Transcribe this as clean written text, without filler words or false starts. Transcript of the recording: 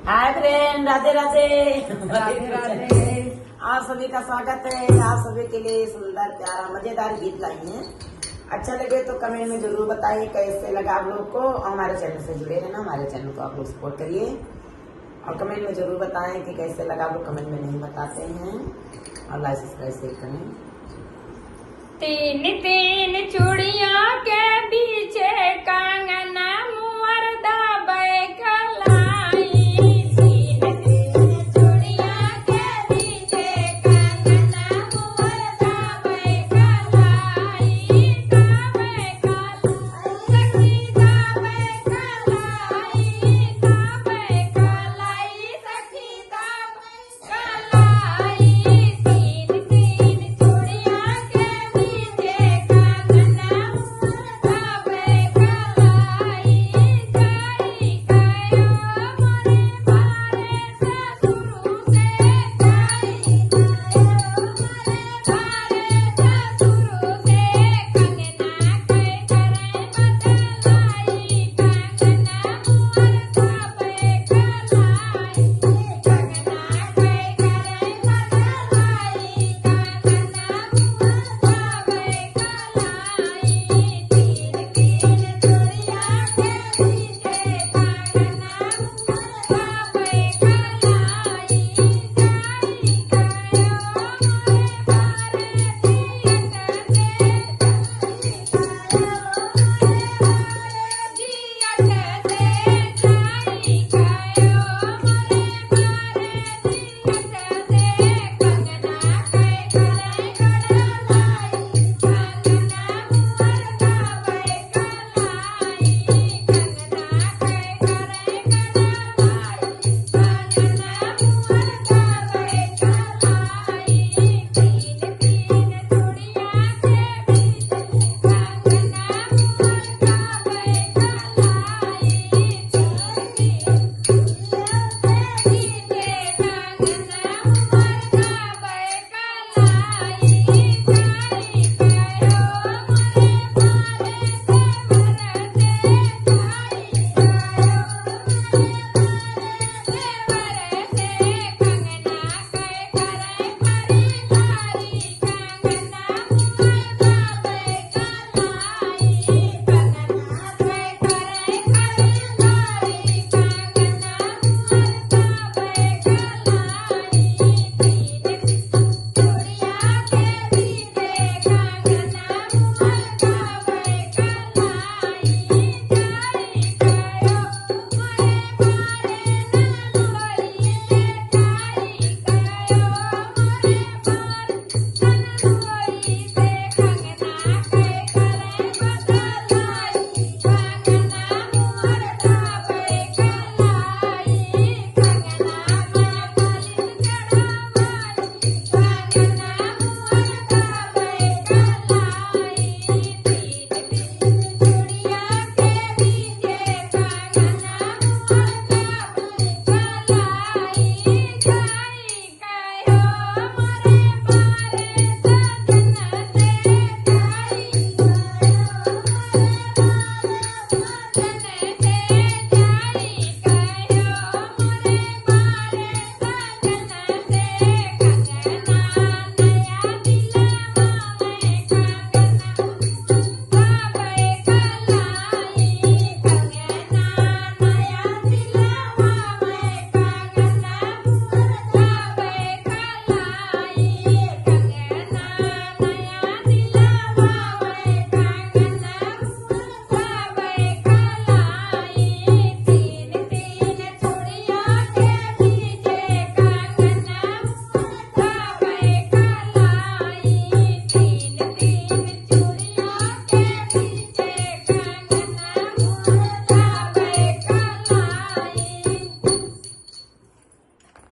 हाय friend, Radhe Radhe. Radhe Radhe. आप सभी का स्वागत है। आप सभी के लिए सुंदर प्यारा मजेदार गीत लाई हैं। अच्छा लगे तो कमेंट में जरूर बताइए कैसे लगा आप लोग को। और हमारे चैनल से जुड़े रहना, हमारे चैनल को आप लोग सपोर्ट करिए और कमेंट में जरूर बताएं कि कैसे लगा। आप लोग कमेंट में नहीं बताते हैं और लाइक सब्सक्राइब शेयर करें। तीन तीन चूड़ियों के पीछे कंगना